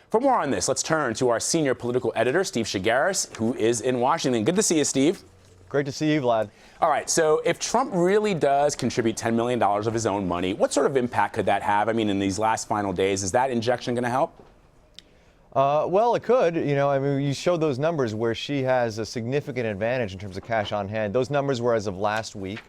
For more on this, let's turn to our senior political editor, Steve Chaggaris, who is in Washington. Good to see you, Steve. Great to see you, Vlad. All right, so if Trump really does contribute $10 million of his own money, what sort of impact could that have? I mean, in these last final days, is that injection going to help? Well, it could. You showed those numbers where she has a significant advantage in terms of cash on hand. Those numbers were as of last week.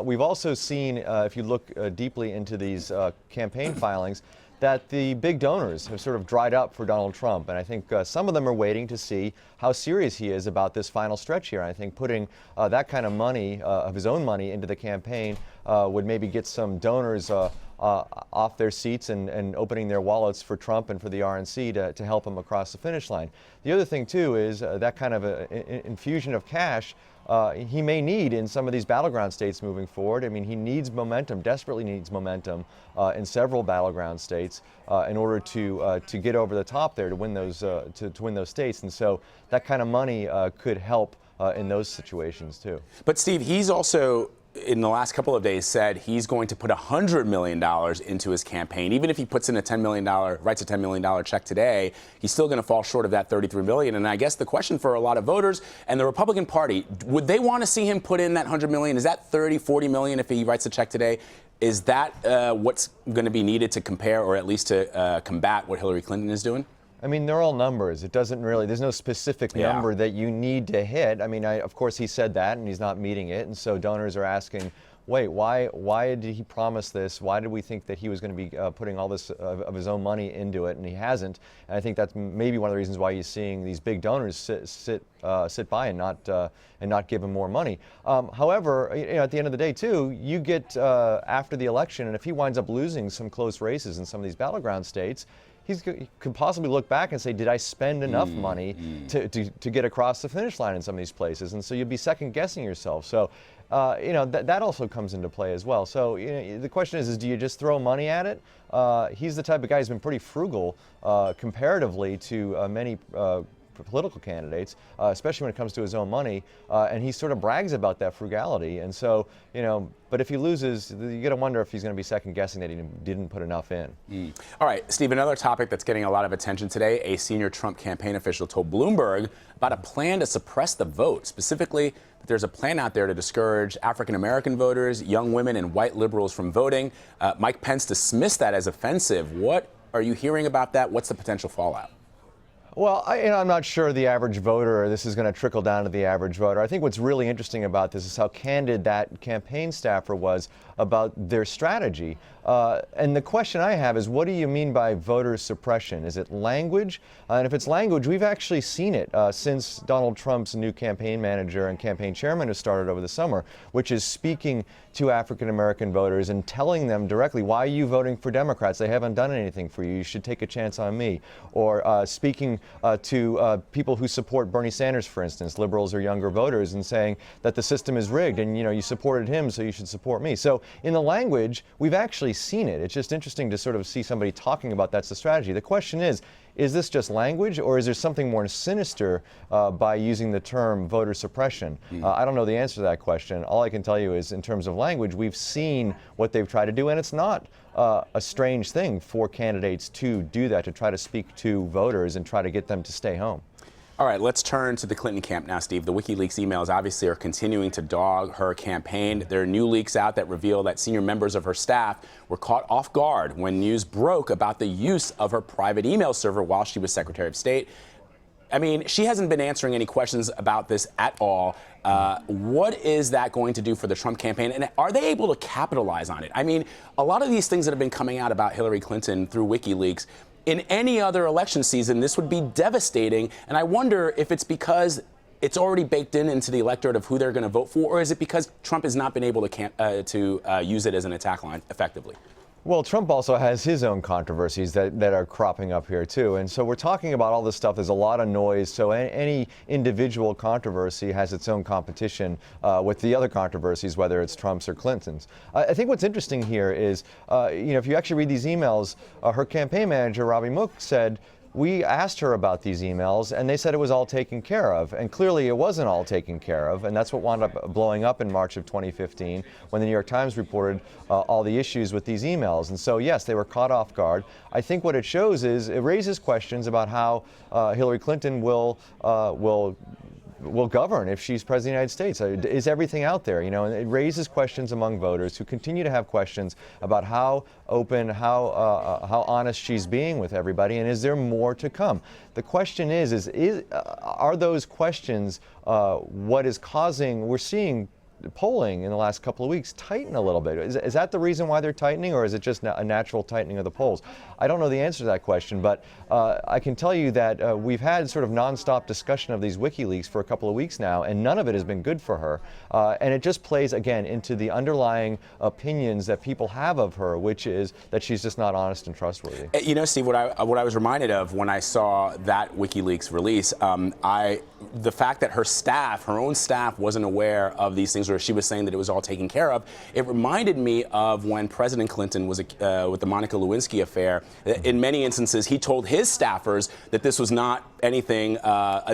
We've also seen, if you look deeply into these campaign filings, that the big donors have sort of dried up for Donald Trump. And I think some of them are waiting to see how serious he is about this final stretch here. I think putting that kind of money, of his own money, into the campaign would maybe get some donors off their seats and opening their wallets for Trump and for the RNC to help him across the finish line. The other thing, too, is that kind of infusion of cash he may need in some of these battleground states moving forward. I mean, he needs momentum, desperately needs momentum in several battleground states in order to get over the top there to win those states. And so that kind of money could help in those situations too. But Steve, he's also, in the last couple of days, said he's going to put $100 million into his campaign. Even if he puts in writes a $10 million check today, he's still going to fall short of that $33 million. And I guess the question for a lot of voters and the Republican Party, would they want to see him put in that $100 million? Is that $30, $40 million if he writes a check today? Is that what's going to be needed to compare or at least to combat what Hillary Clinton is doing? I mean, they're all numbers. It doesn't really, there's no specific number that you need to hit. I mean, of course he said that and he's not meeting it. And so donors are asking, wait, why did he promise this? Why did we think that he was going to be putting all this of his own money into it? And he hasn't. And I think that's maybe one of the reasons why you're seeing these big donors sit by and not give him more money. However, at the end of the day, too, you get after the election, and if he winds up losing some close races in some of these battleground states, he could possibly look back and say, did I spend enough money to get across the finish line in some of these places? And so you'd be second guessing yourself. So, that also comes into play as well. So the question is do you just throw money at it? He's the type of guy who's been pretty frugal comparatively to many political candidates, especially when it comes to his own money, and he sort of brags about that frugality. And so, but if he loses, you got to wonder if he's going to be second guessing that he didn't put enough in. All right, Steve, another topic that's getting a lot of attention today, a senior Trump campaign official told Bloomberg about a plan to suppress the vote. Specifically, that there's a plan out there to discourage African-American voters, young women, and white liberals from voting. Mike Pence dismissed that as offensive. What are you hearing about that? What's the potential fallout? Well, I'm not sure the average voter, this is going to trickle down to the average voter. I think what's really interesting about this is how candid that campaign staffer was about their strategy. And the question I have is, what do you mean by voter suppression? Is it language? And if it's language, we've actually seen it since Donald Trump's new campaign manager and campaign chairman has started over the summer, which is speaking to African-American voters and telling them directly, why are you voting for Democrats? They haven't done anything for you. You should take a chance on me. Or speaking to people who support Bernie Sanders, for instance, liberals or younger voters, and saying that the system is rigged and, you supported him, so you should support me. So in the language, we've actually seen it. It's just interesting to sort of see somebody talking about that's the strategy. The question is this just language, or is there something more sinister by using the term voter suppression? I don't know the answer to that question. All I can tell you is in terms of language, we've seen what they've tried to do, and it's not a strange thing for candidates to do that, to try to speak to voters and try to get them to stay home. All right, let's turn to the Clinton camp now, Steve. The WikiLeaks emails obviously are continuing to dog her campaign. There are new leaks out that reveal that senior members of her staff were caught off guard when news broke about the use of her private email server while she was Secretary of State. I mean, she hasn't been answering any questions about this at all. What is that going to do for the Trump campaign? And are they able to capitalize on it? I mean, a lot of these things that have been coming out about Hillary Clinton through WikiLeaks, in any other election season, this would be devastating. And I wonder if it's because it's already baked into the electorate of who they're going to vote for, or is it because Trump has not been able to use it as an attack line effectively? Well, Trump also has his own controversies that are cropping up here, too. And so we're talking about all this stuff. There's a lot of noise. So any individual controversy has its own competition with the other controversies, whether it's Trump's or Clinton's. I think what's interesting here is, if you actually read these emails, her campaign manager, Robbie Mook, said, we asked her about these emails, and they said it was all taken care of. And clearly it wasn't all taken care of, and that's what wound up blowing up in March of 2015 when the New York Times reported all the issues with these emails. And so, yes, they were caught off guard. I think what it shows is it raises questions about how Hillary Clinton will govern if she's president of the United States. Is everything out there? You know, and it raises questions among voters who continue to have questions about how open, how honest she's being with everybody, and is there more to come? The question is are those questions what is causing? We're seeing polling in the last couple of weeks tighten a little bit. Is that the reason why they're tightening, or is it just a natural tightening of the polls? I don't know the answer to that question, but I can tell you that we've had sort of nonstop discussion of these WikiLeaks for a couple of weeks now, and none of it has been good for her. And it just plays, again, into the underlying opinions that people have of her, which is that she's just not honest and trustworthy. You know, Steve, what I was reminded of when I saw that WikiLeaks release, the fact that her own staff, wasn't aware of these things, or she was saying that it was all taken care of, it reminded me of when President Clinton was with the Monica Lewinsky affair. In many instances, he told his staffers that this was not anything,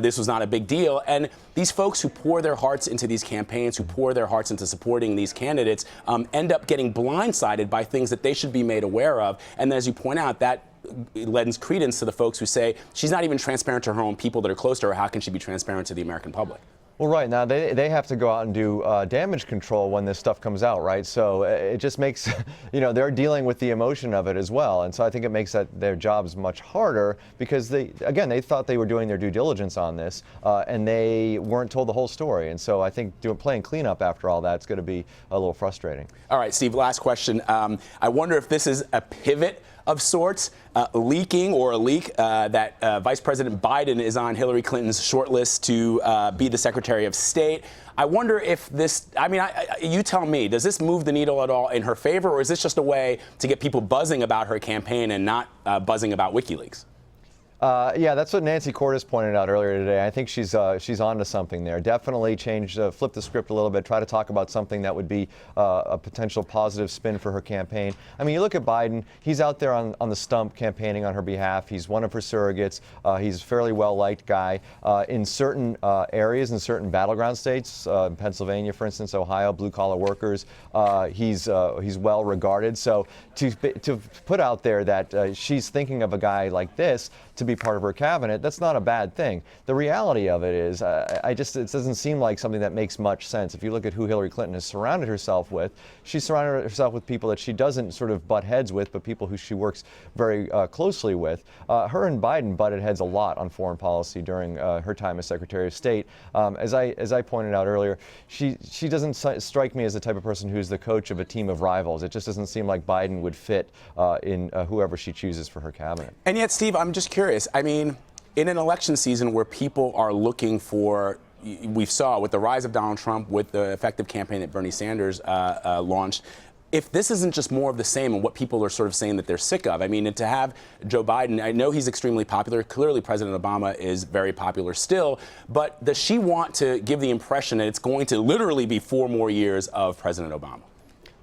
this was not a big deal. And these folks who pour their hearts into these campaigns, who pour their hearts into supporting these candidates, end up getting blindsided by things that they should be made aware of. And as you point out, that lends credence to the folks who say she's not even transparent to her own people that are close to her. How can she be transparent to the American public? Well, right. Now, they have to go out and do damage control when this stuff comes out, right? So it just makes, you know, they're dealing with the emotion of it as well. And so I think it makes their jobs much harder because they thought they were doing their due diligence on this and they weren't told the whole story. And so I think playing cleanup after all that is going to be a little frustrating. All right, Steve, last question. I wonder if this is a pivot of sorts, leaking or a leak that Vice President Biden is on Hillary Clinton's shortlist to be the Secretary of State. I wonder if this, you tell me, does this move the needle at all in her favor, or is this just a way to get people buzzing about her campaign and not buzzing about WikiLeaks? Yeah, that's what Nancy Cordes pointed out earlier today. I think she's on to something there. Definitely flip the script a little bit, try to talk about something that would be a potential positive spin for her campaign. I mean, you look at Biden, he's out there on the stump campaigning on her behalf. He's one of her surrogates. He's a fairly well-liked guy. In certain areas, in certain battleground states, Pennsylvania, for instance, Ohio, blue-collar workers, he's well regarded. So to put out there that she's thinking of a guy like this to be part of her cabinet, that's not a bad thing. The reality of it is, it doesn't seem like something that makes much sense. If you look at who Hillary Clinton has surrounded herself with, she's surrounded herself with people that she doesn't sort of butt heads with, but people who she works very closely with. Her and Biden butted heads a lot on foreign policy during her time as Secretary of State. As I pointed out earlier, she doesn't strike me as the type of person who's the coach of a team of rivals. It just doesn't seem like Biden would fit in whoever she chooses for her cabinet. And yet, Steve, I'm just curious. I mean, in an election season where people are looking for, we saw with the rise of Donald Trump, with the effective campaign that Bernie Sanders launched, if this isn't just more of the same and what people are sort of saying that they're sick of, I mean, to have Joe Biden, I know he's extremely popular. Clearly, President Obama is very popular still. But does she want to give the impression that it's going to literally be 4 more years of President Obama?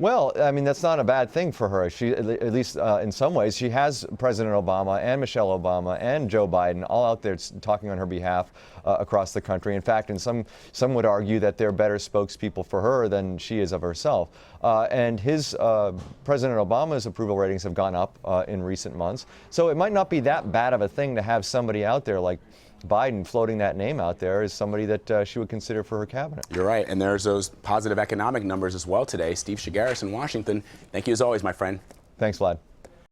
Well, I mean, that's not a bad thing for her. She, at least in some ways, she has President Obama and Michelle Obama and Joe Biden all out there talking on her behalf across the country. In fact, some would argue that they're better spokespeople for her than she is of herself. And President Obama's approval ratings have gone up in recent months. So it might not be that bad of a thing to have somebody out there like Biden floating that name out there as somebody that she would consider for her cabinet. You're right. And there's those positive economic numbers as well today. Steve Chaggaris in Washington. Thank you as always, my friend. Thanks, Vlad.